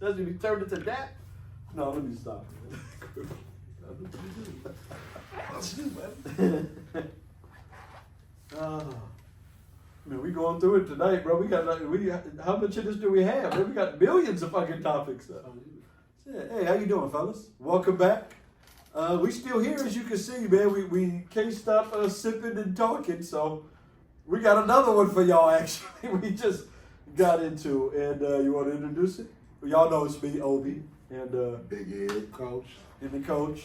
Doesn't even turn into that. No, let me stop. Man, we going through it tonight, bro. We got how much of this do we have? Man, we got millions of fucking topics. Hey, how you doing, fellas? Welcome back. We still here, as you can see, man. We can't stop sipping and talking, so we got another one for y'all. Actually, we just got into, and you want to introduce it? Well, y'all know it's me, Obi, and Big Ed, Coach. And the coach.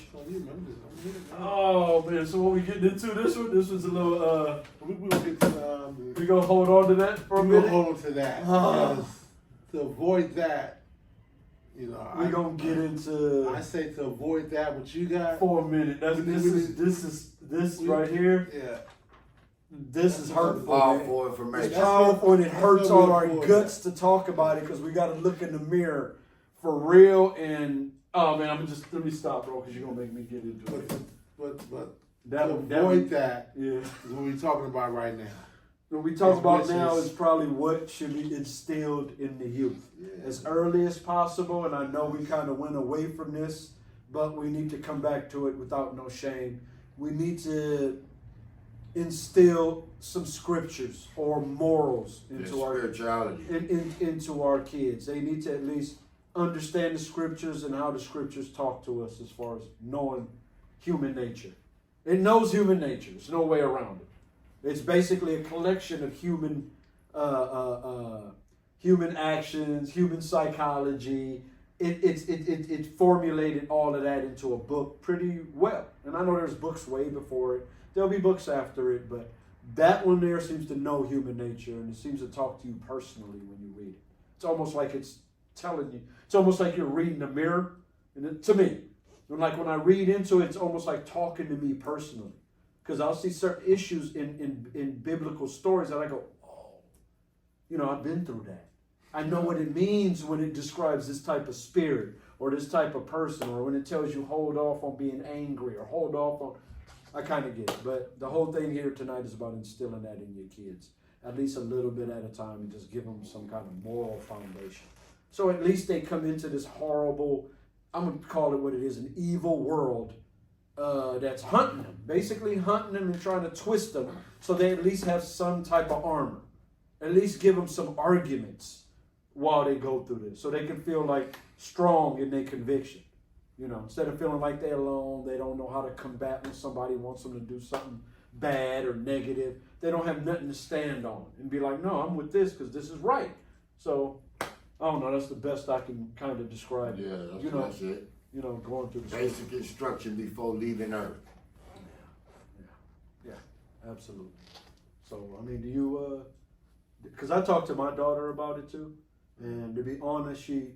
Oh, Man, so what we getting into this one? This was a little we gonna get to we gonna hold on to that for a we gonna minute. hold on to that because to avoid that, you know, We gonna get into I say to avoid that, what you got for a minute. This right here. Yeah. This is hurtful. powerful Man. information. It's powerful and it hurts That's all what our we're for, guts to talk about it because we got to look in the mirror for real. And oh man, let me stop, bro, because you're gonna make me get into it. But That to one, avoid that yeah. is what we're talking about right now. What we talk about Which now is- is probably what should be instilled in the youth Yeah. as early as possible. And I know we kind of went away from this, but we need to come back to it without no shame. We need to instill some scriptures or morals into our spirituality. into our kids. They need to at least understand the scriptures and how the scriptures talk to us as far as knowing human nature. It knows human nature. There's no way around it. It's basically a collection of human human actions, human psychology. It formulated all of that into a book pretty well. And I know there's books way before it. There'll be books after it, but that one there seems to know human nature, and it seems to talk to you personally when you read it. It's almost like it's telling you. It's almost like you're reading a mirror. And to me, like when I read into it, it's almost like talking to me personally. Because I'll see certain issues in biblical stories that I go, oh, I've been through that. I know what it means when it describes this type of spirit or this type of person, or when it tells you hold off on being angry or hold off on. I kind of get it. But the whole thing here tonight is about instilling that in your kids, at least a little bit at a time, and just give them some kind of moral foundation. So at least they come into this horrible, I'm going to call it what it is, an evil world that's hunting them, basically hunting them and trying to twist them so they at least have some type of armor. At least give them some arguments while they go through this so they can feel like strong in their conviction. Instead of feeling like they're alone, they don't know how to combat when somebody wants them to do something bad or negative. They don't have nothing to stand on and be like, no, I'm with this because this is right. So, I don't know, that's the best I can kind of describe it. Yeah, that's it. Going through the Basic instruction before leaving Earth. Yeah, absolutely. So, do you, because I talked to my daughter about it too, and to be honest, she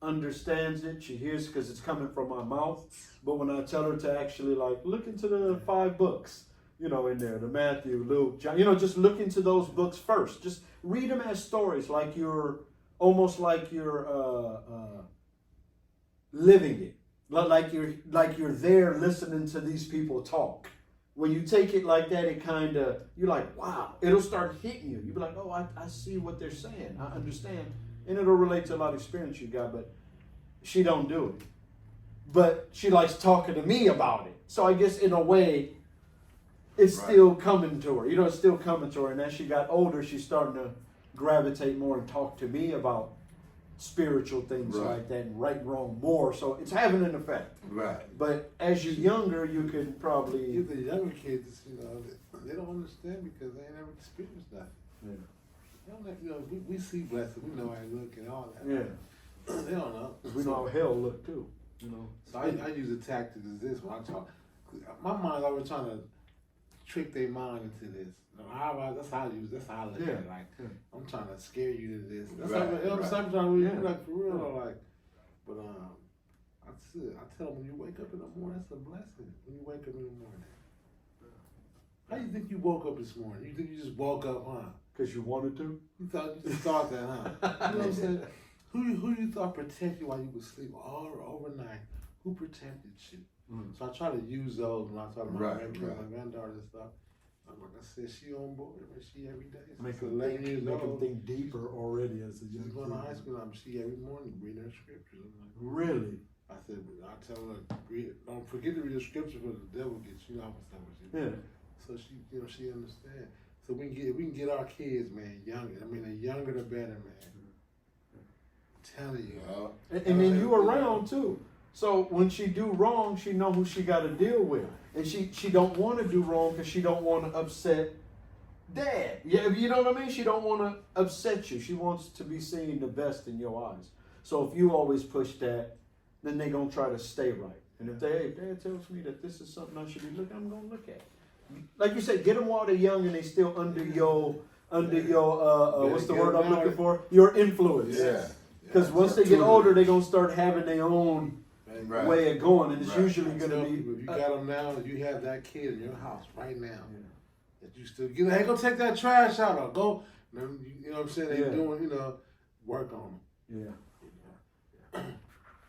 understands it, she hears because it's coming from my mouth, but when I tell her to actually look into the 5 books, in there, the Matthew, Luke, John, just look into those books first. Just read them as stories, like you're living it, like you're there listening to these people talk. When you take it like that, it kind of, you're like, wow, it'll start hitting you. You'll be like, oh, I see what they're saying. I understand. And it'll relate to a lot of experience you got, but she don't do it. But she likes talking to me about it. So I guess in a way, it's still coming to her. It's still coming to her. And as she got older, she's starting to gravitate more and talk to me about spiritual things like that and right and wrong more. So it's having an effect. Right. But as you're younger, you can probably... The younger kids, they don't understand because they ain't never experienced that. Yeah. We see blessing, we know how I look and all that. Yeah. They don't know. Because we know how hell look too. So I use a tactic as this when I talk. My mind's always trying to trick their mind into this. That's how I look at it. I'm trying to scare you to this. That's how I'm trying to like for real. But I tell them when you wake up in the morning, that's a blessing. When you wake up in the morning. How do you think you woke up this morning? You think you just woke up, huh? Because you wanted to? You just thought that, huh? You know what I'm saying? Who you thought protected you while you was asleep overnight? Who protected you? So I try to use those when I talk to my granddaughter and stuff. Like I said, she on board. She every day. Make She's them 11 think, years make 'em old. think deeper already as a young She's going to high kid. school. She every morning reading her scriptures. I'm like, Really? I said, I tell her, don't forget to read the scripture, for the devil gets you. I was telling her. Yeah. So she, she understands. So we can get our kids, man, younger. I mean, the younger the better, man. I'm telling you. Yeah. And then you around too. So when she do wrong, she know who she got to deal with, and she don't want to do wrong because she don't want to upset Dad. Yeah, you know what I mean. She don't want to upset you. She wants to be seen the best in your eyes. So if you always push that, then they gonna try to stay right. And if hey, Dad tells me that this is something I should be looking, I'm gonna look at. Like you said, get them while they're young and they still under your what's the word I'm looking for? Your influence. Yeah. Because once they get older, they're gonna start having their own Right. way of going, and it's Right. usually I gonna tell be. people, if you got them now, and you have that kid in your house right now, that you still get, hey, go take that trash out, or go, you know what I'm saying? They Yeah. doing, work on Yeah. them.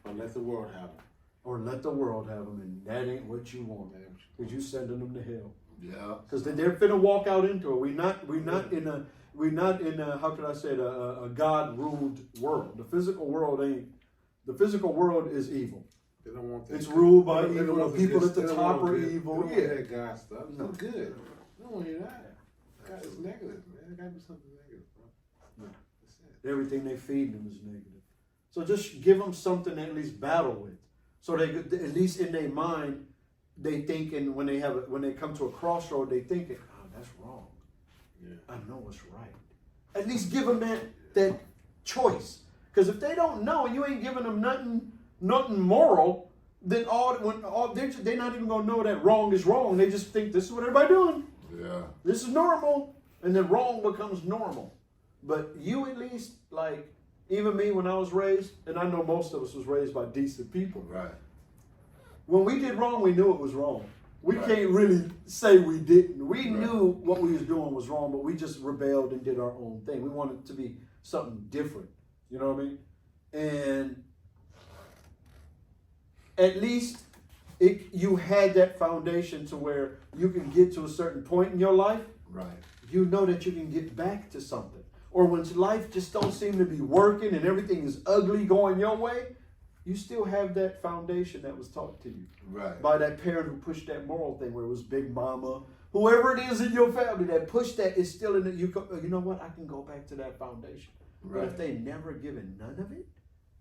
Or let the world have them. Or let the world have them, and that ain't what you want, because you sending them to hell. Yeah. Because they're finna walk out into it. We're not in a how could I say it, a God ruled world. The physical world ain't. The physical world is evil. They don't want that. It's ruled by They don't evil. want The the people good- at the they don't top want are good- evil. They don't Yeah. want that God stuff. It's No. not good. They don't want to hear that. God is negative, man. It got to be something negative, bro. That's it. Everything they feed them is negative. So just give them something to at least battle with. So they at least in their mind, they thinking when they come to a crossroad, they thinking, oh, that's wrong. Yeah. I know what's right. At least give them that choice. Because if they don't know and you ain't giving them nothing moral, then they're not even gonna know that wrong is wrong. They just think this is what everybody doing. Yeah. This is normal, and then wrong becomes normal. But you at least, like, even me when I was raised, and I know most of us was raised by decent people. Right. When we did wrong, we knew it was wrong. We Right. can't really say we didn't. We Right. knew what we was doing was wrong, but we just rebelled and did our own thing. We wanted it to be something different. You know what I mean? And at least you had that foundation to where you can get to a certain point in your life. Right. You know that you can get back to something. Or when life just don't seem to be working and everything is ugly going your way, you still have that foundation that was taught to you Right. by that parent who pushed that moral thing, where it was Big Mama, whoever it is in your family that pushed that is still in it. You know what? I can go back to that foundation. But Right. if they never given none of it,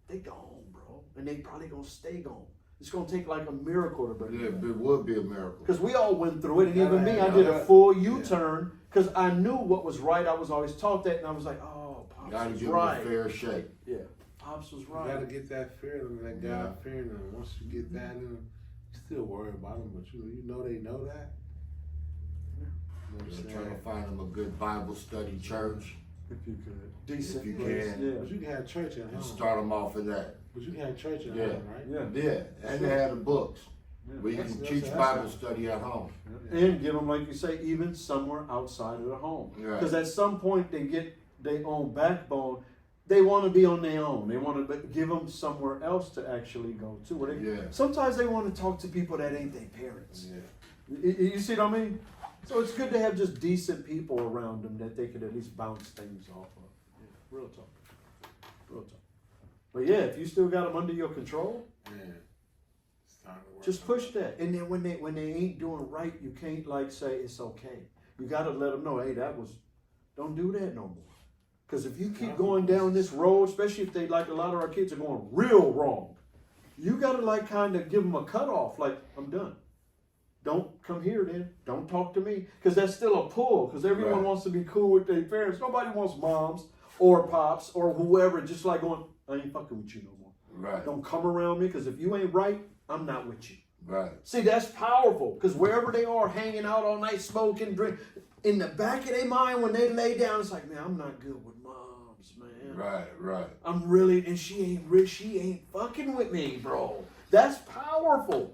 they gone, bro, and they probably gonna stay gone. It's gonna take like a miracle to bring Yeah, it back. it would be a miracle. Because we all went through it, and Yeah, even me, I yeah, did a yeah. full U-turn because I knew what was right. I was always taught that, and I was like, "Oh, Pops Gotta was give them a right." fair shake. Yeah, Pops was You got to right. get that fear in them, that Yeah. God fear in them. Once you get that in them, you still worry about them, but you know they know that. You know what I'm They're saying? trying to find them a good Bible study church If you could, decent If you place, can. yeah, But you can have church at home. and start them off of that. But you can have church at Yeah. home, right? yeah. Yeah, and they have the books. Yeah. We That's- can that's- teach that's- Bible study at home. And give them, like you say, even somewhere outside of the home. Right. Because at some point they get their own backbone. They want to be on their own. They want to give them somewhere else to actually go to. Where they, Yeah. Sometimes they want to talk to people that ain't their parents. Yeah. You see what I mean? So it's good to have just decent people around them that they could at least bounce things off of. Yeah, real talk. Real talk. But yeah, if you still got them under your control, Man, it's time to work just on push that. And then when they ain't doing right, you can't like say it's okay. You got to let them know, hey, don't do that no more. Because if you keep going down this road, especially if they, like a lot of our kids are going real wrong, you got to like kind of give them a cutoff. Like, I'm done. Don't come here then. Don't talk to me. Because that's still a pull. Because everyone Right. wants to be cool with their parents. Nobody wants moms or pops or whoever just like going, I ain't fucking with you no more. Right. Don't come around me because if you ain't right, I'm not with you. Right. See, that's powerful because wherever they are hanging out all night, smoking, drink, in the back of their mind when they lay down, it's like, man, I'm not good with moms, man. Right. Right. I'm really, and she ain't rich, she ain't fucking with me, bro. That's powerful.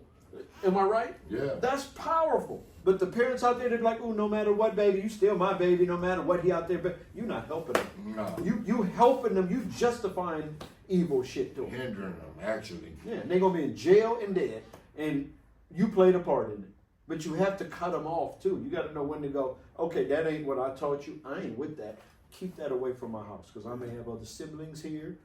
Am I right? Yeah. That's powerful. But the parents out there, they're like, oh, no matter what, baby, you still my baby, no matter what he out there, but you're not helping them. No. You helping them, you justifying evil shit to them. Hindering them, actually. Yeah, and they're gonna be in jail and dead, and you played a part in it. But you have to cut them off too. You got to know when to go, okay, that ain't what I taught you. I ain't with that. Keep that away from my house because I may have other siblings here.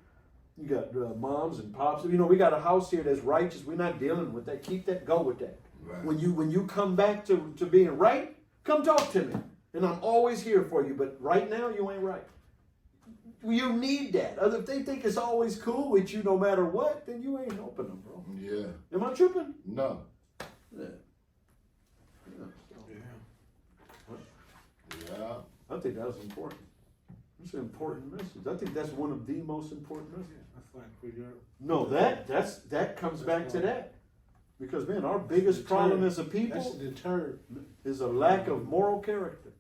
You got moms and pops. You know, we got a house here that's righteous. We're not dealing with that. Keep that, go with that. Right. When you come back to being right, come talk to me. And I'm always here for you. But right now, you ain't right. You need that. If they think it's always cool with you no matter what, then you ain't helping them, bro. Yeah. Am I tripping? No. Yeah. Yeah. I think that was important. It's an important message. I think that's one of the most important messages. That's like for your. No, that comes back to that. Because man, our biggest problem as a That's people a deterrent. is a lack of moral character.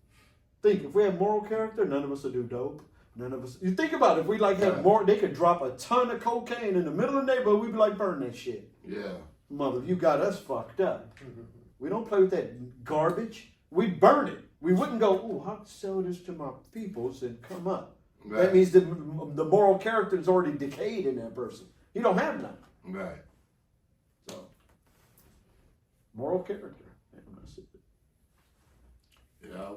Think, if we had moral character, none of us would do dope. None of us. You think about it, if we like had more, they could drop a ton of cocaine in the middle of the neighborhood, we'd be like, burn that shit. Yeah. Mother, you got us fucked up. We don't play with that garbage. We'd burn it. We wouldn't go, ooh, I'll sell this to my peoples and come up. Right. That means the moral character is already decayed in that person. He don't have none. Right. So, moral character. Yeah.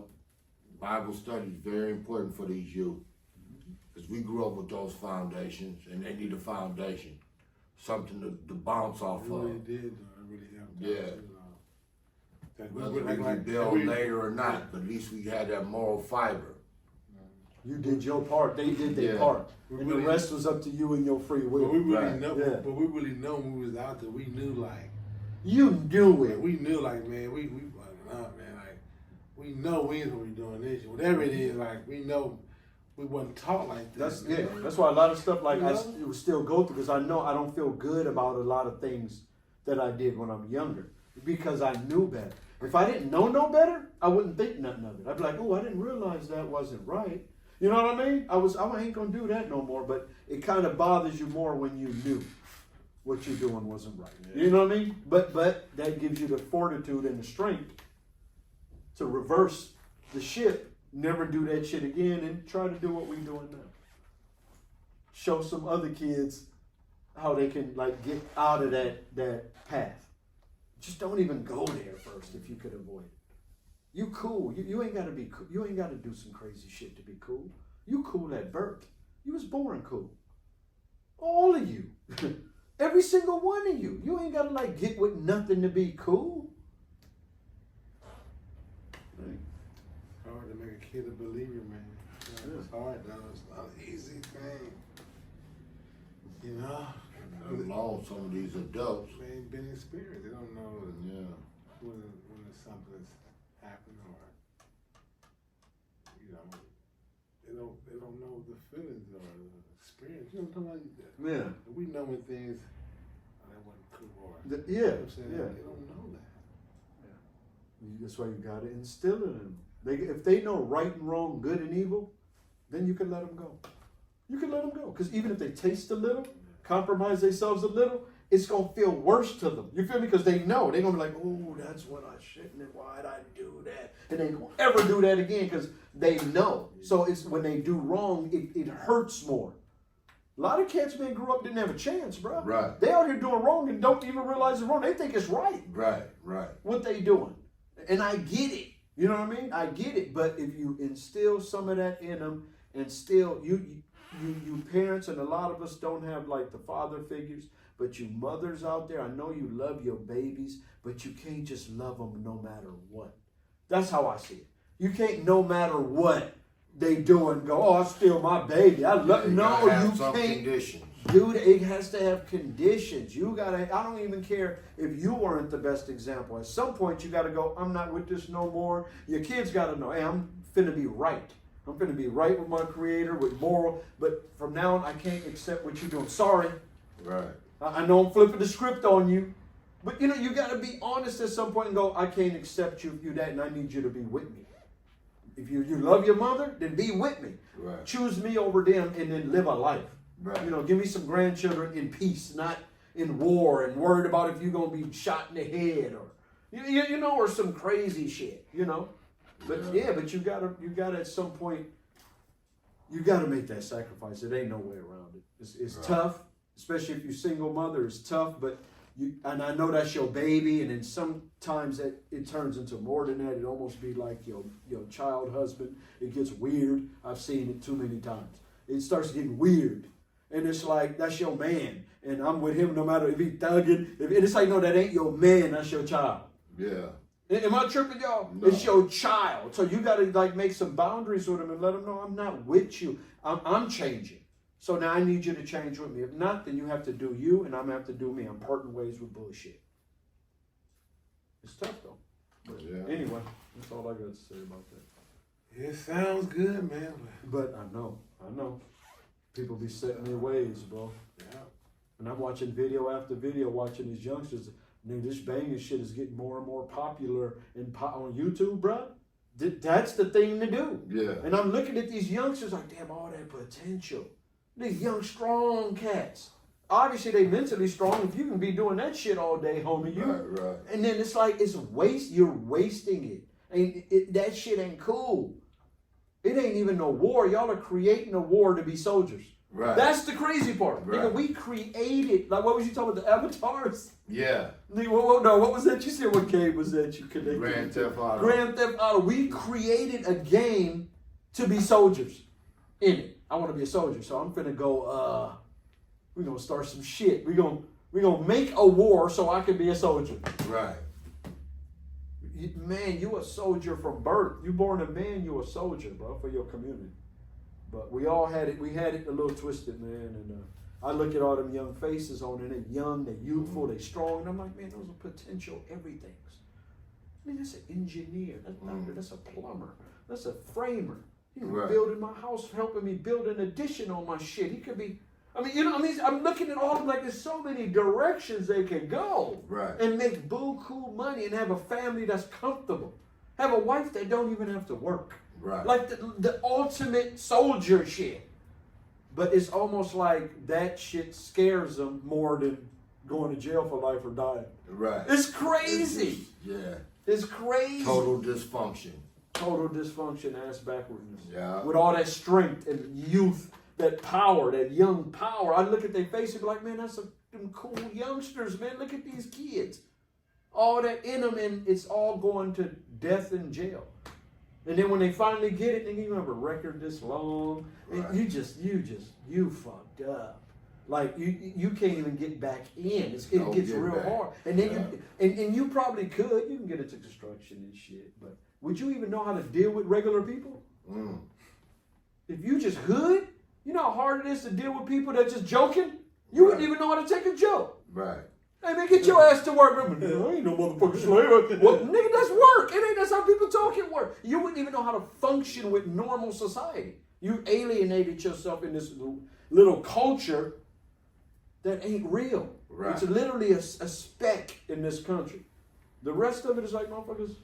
Bible study is very important for these youth. Because we grew up with those foundations, and they need a foundation. Something to bounce off It really of. did. It really helped. Yeah. That Whether we we like rebuild later or not, but at least we had that moral fiber. You did your part. They did their Yeah. part. We And really- the rest was up to you and your free will. But we really Right. know. Yeah. But we really know when we was out there. We knew like. You knew it. We knew like, man. We like, nah, man. Like, we know we ain't gonna be doing this. Whatever it is, like we know. We wasn't taught like That's this. yeah. That's why a lot of stuff like You I know? would still go through because I know I don't feel good about a lot of things that I did when I'm younger because I knew better. If I didn't know no better, I wouldn't think nothing of it. I'd be like, oh, I didn't realize that wasn't right. You know what I mean? I ain't gonna do that no more. But it kind of bothers you more when you knew what you're doing wasn't right. Yeah. You know what I mean? But that gives you the fortitude and the strength to reverse the ship, never do that shit again, and try to do what we're doing now. Show some other kids how they can like get out of that path. Just don't even go there first if you could avoid it. You cool. You ain't gotta be cool. You ain't gotta do some crazy shit to be cool. You cool at birth. You was born cool. All of you. Every single one of you. You ain't gotta like get with nothing to be cool. Right. It's hard to make a kid a believer, man. It's hard, though. It's not an easy thing. You know? Let alone some of these adults. They ain't been experienced. They don't know Yeah. when something's happened or, you know, they don't know the feelings or the experience. You know what I'm talking about? Yeah. We know when things, that wasn't cool or, Yeah. you know what I'm saying? Yeah. They don't know that. That's why you gotta instill it in them. If they know right and wrong, good and evil, then you can let them go. You can let them go. Because even if they taste a little, compromise themselves a little, it's going to feel worse to them. You feel me? Because they know. They're going to be like, oh, that's what I shouldn't have. Why'd I do that? And they don't ever do that again because they know. So it's when they do wrong, it hurts more. A lot of cats, man, grew up, didn't have a chance, bro. Right. They out here doing wrong and don't even realize it's wrong. They think it's right. Right. What they doing. And I get it. You know what I mean? I get it. But if you instill some of that in them and still, you parents, and a lot of us don't have like the father figures, but you mothers out there, I know you love your babies, but you can't just love them no matter what. That's how I see it. You can't no matter what they do and go, oh, it's still my baby. I love. No, you some can't. conditions. Dude, it has to have conditions. You gotta, I don't even care if you weren't the best example. At some point, you gotta go, I'm not with this no more. Your kids gotta know, hey, I'm finna be right. I'm finna be right with my creator, with moral, but from now on, I can't accept what you're doing. Sorry. Right. I know I'm flipping the script on you, but you know, you gotta be honest at some point and go, I can't accept you that, and I need you to be with me. If you love your mother, then be with me. Right. Choose me over them and then live a life. Right. You know, give me some grandchildren in peace, not in war and worried about if you're going to be shot in the head or, you know, or some crazy shit, you know. But yeah, but you gotta at some point, you gotta make that sacrifice. It ain't no way around it. It's Right. tough, especially if you're single mother. It's tough, but and I know that's your baby, and then sometimes it turns into more than that. It almost be like your child husband. It gets weird. I've seen it too many times. It starts getting weird, and it's like that's your man, and I'm with him no matter if he thugging. And it's like no, that ain't your man. That's your child. Yeah. Am I tripping, y'all? No. It's your child, so you gotta like make some boundaries with him and let him know I'm not with you. I'm changing. So now I need you to change with me. If not, then you have to do you, and I'm gonna have to do me. I'm parting ways with bullshit. It's tough though. But Yeah. anyway, that's all I got to say about that. It sounds good, man. But I know. People be setting their ways, bro. Yeah. And I'm watching video after video, watching these youngsters. This banging shit is getting more and more popular on YouTube, bro. That's the thing to do. Yeah. And I'm looking at these youngsters like, damn, all that potential. These young, strong cats. Obviously, they mentally strong. If you can be doing that shit all day, homie, Right. And then it's like you're wasting it. And that shit ain't cool. It ain't even no war. Y'all are creating a war to be soldiers. Right. That's the crazy part. Right. Nigga, we created, like, what was you talking about, the avatars? Yeah. Nigga, what was that? You said what game was that you connected? Grand Theft Auto. Grand Theft Auto. We created a game to be soldiers in it. I want to be a soldier, so I'm finna go, we're gonna start some shit. We're gonna make a war so I can be a soldier. Right. Man, you a soldier from birth. You born a man, you a soldier, bro, for your community. But we all had it. We had it a little twisted, man. And I look at all them young faces on there. They're young, they're youthful, they're strong. And I'm like, man, those are potential everything. I mean, that's an engineer. That's a doctor. That's a plumber. That's a framer. He could be building my house, helping me build an addition on my shit. He could be. I'm looking at all of them like there's so many directions they can go. Right. And make buku money and have a family that's comfortable. Have a wife that don't even have to work. Right. Like the ultimate soldier shit. But it's almost like that shit scares them more than going to jail for life or dying. Right. It's crazy. It's crazy. Total dysfunction. Total dysfunction, ass backwardness. Yeah. With all that strength and youth, that power, that young power. I look at their face and be like, man, that's them cool youngsters, man. Look at these kids. All that in them, and it's all going to death and jail. And then when they finally get it, then you have a record this long, and you fucked up. Like you can't even get back in. It gets real hard. And then and you probably could. You can get into construction and shit, but would you even know how to deal with regular people? If you just hood, you know how hard it is to deal with people that just joking? You wouldn't even know how to take a joke. Right. Hey man, get your ass to work. Remember, I ain't no motherfucking slave. Well, nigga, that's work. That's how people talk at work. You wouldn't even know how to function with normal society. You alienated yourself in this little culture that ain't real. Right. It's literally a speck in this country. The rest of it is like motherfuckers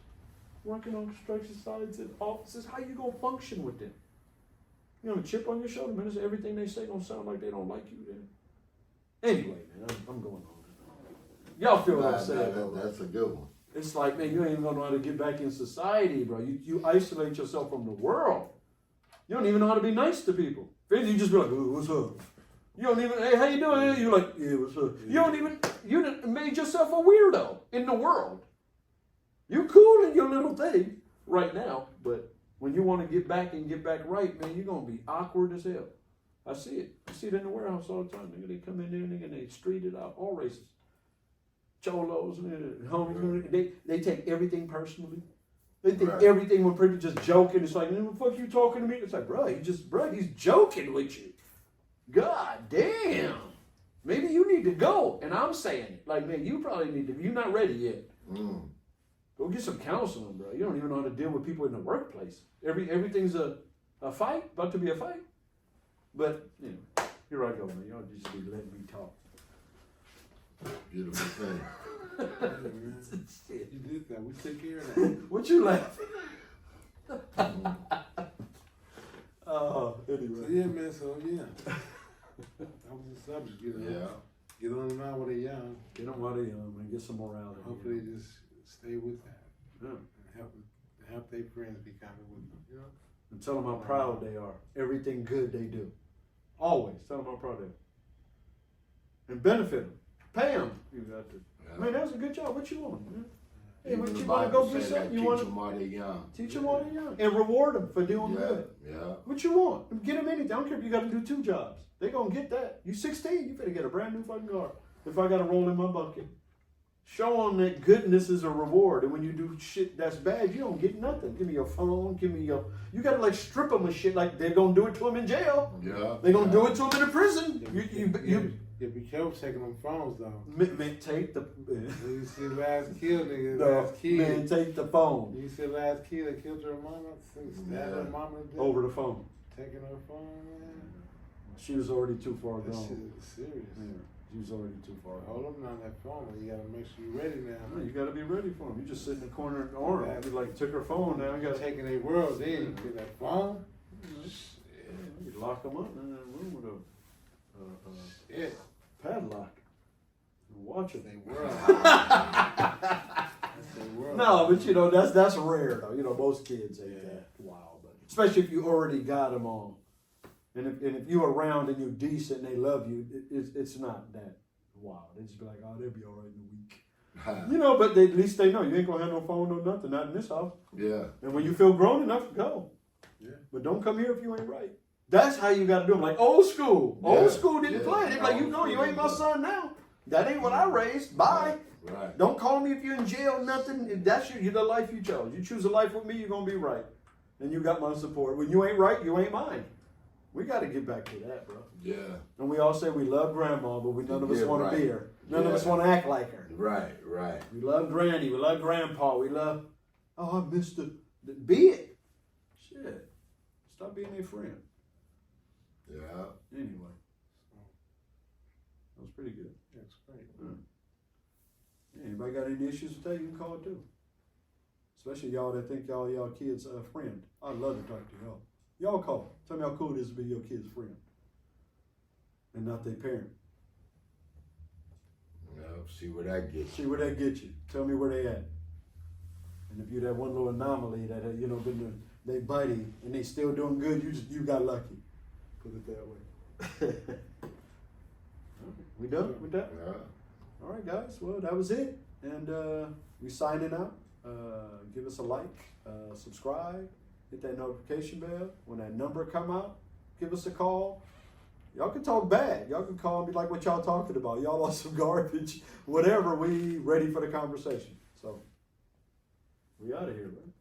working on construction sites and offices. How you gonna function with them? You have a chip on your shoulder, man. Everything they say gonna sound like they don't like you. Then anyway, man, I'm going on. Y'all feel what I'm saying? That's a good one. It's like, man, you ain't even gonna know how to get back in society, bro. You isolate yourself from the world. You don't even know how to be nice to people. You just be like, oh, what's up? You don't even, hey, how you doing? You're like, yeah, what's up? You done made yourself a weirdo in the world. You cool in your little thing right now, but when you want to get back right, man, you're gonna be awkward as hell. I see it. I see it in the warehouse all the time. Nigga, they come in there, nigga, and they street it out, all races. Cholos, homies, they take everything personally. They think everything when people just joking. It's like, what the fuck you talking to me? It's like, bro, he's joking with you. God damn. Maybe you need to go. And I'm saying it. Like, man, you probably need to, you're not ready yet. Go get some counseling, bro. You don't even know how to deal with people in the workplace. Everything's a fight, about to be a fight. But, here I go, man. Y'all just be letting me talk. Beautiful thing. Shit. You did that. We take care of that. What you laughing? Anyway. So yeah, man. So yeah, that was the subject. Get on them out while they're young. Get them while they're young, man. Get some morality. Hopefully, they just stay with that. Yeah. And help their friends be coming with them. And tell them how proud they are. Everything good they do. Always tell them how proud they are. And benefit them. Pay them. You got to. Yeah. Man, that was a good job. What you want? Man? Hey, Even what the you want to Bible go do say something? that You teach want them to while they're young. teach them while they're young and reward them for doing Yeah, good. yeah. What you want? Get them anything. I don't care if you got to do 2 jobs. They gonna get that. You 16, you better get a brand new fucking car. If I got to roll in my bucket, show them that goodness is a reward. And when you do shit that's bad, you don't get nothing. Give me your phone. Give me your. You gotta like strip them of shit like they're gonna do it to them in jail. Yeah. They gonna do it to them in the prison. Yeah, be careful taking them phones though. Man, take the. You see the last kill nigga, No, last kid. man, take the phone You see the last kid that killed her mama, stabbed her mama to death. over the phone. Taking her phone, man. She was already too far That shit gone. is serious. Yeah, she was already too far gone. Hold up on that phone, you gotta make sure you're ready now. No, you gotta be ready for him. You just sit in the corner in the arm. You like took her phone now. You You're gotta taking a world, then you get that phone. you lock them up in that room with a Yeah, padlock and watch it. they world. That's their world. No, but you know that's rare though. You know most kids ain't Yeah. that wild, but especially if you already got them on, and if you're around and you're decent and they love you, it's not that wild. They just be like, oh, they'll be all right in a week. You know, but at least they know you ain't gonna have no phone, no nothing, not in this house. Yeah. And when you feel grown enough, go. Yeah. But don't come here if you ain't right. That's how you gotta do them. Like old school. Yeah. Old school didn't Yeah. play. They be like, you Old know, you school ain't my didn't son now. That ain't what I raised. Bye. Right. Don't call me if you're in jail, nothing. If that's the life you chose. You choose a life with me, you're gonna be right. And you got my support. When you ain't right, you ain't mine. We gotta get back to that, bro. Yeah. And we all say we love grandma, but none of us Yeah, want right. to be her. None of Yeah. us want to act like her. Right. Right. We love granny, we love grandpa, we love, oh, I missed it. Be it. Shit. Stop being a friend. Yeah. Anyway. That was pretty good. That's great. Yeah, anybody got any issues with that, you can call too. Especially y'all that think y'all kids a friend. I'd love to talk to y'all. Y'all call. Tell me how cool it is to be your kid's friend. And not their parent. Yeah. See where that gets See you. where that get you. Tell me where they at. And if you're that one little anomaly that been they buddy and they still doing good, you got lucky. Put it that way. We done with that? Yeah. All right, guys. Well, that was it, and we signing out. Give us a like, subscribe, hit that notification bell. When that number come out, give us a call. Y'all can talk bad. Y'all can call and be like, what y'all talking about? Y'all on some garbage, whatever. We ready for the conversation. So we out of here, man.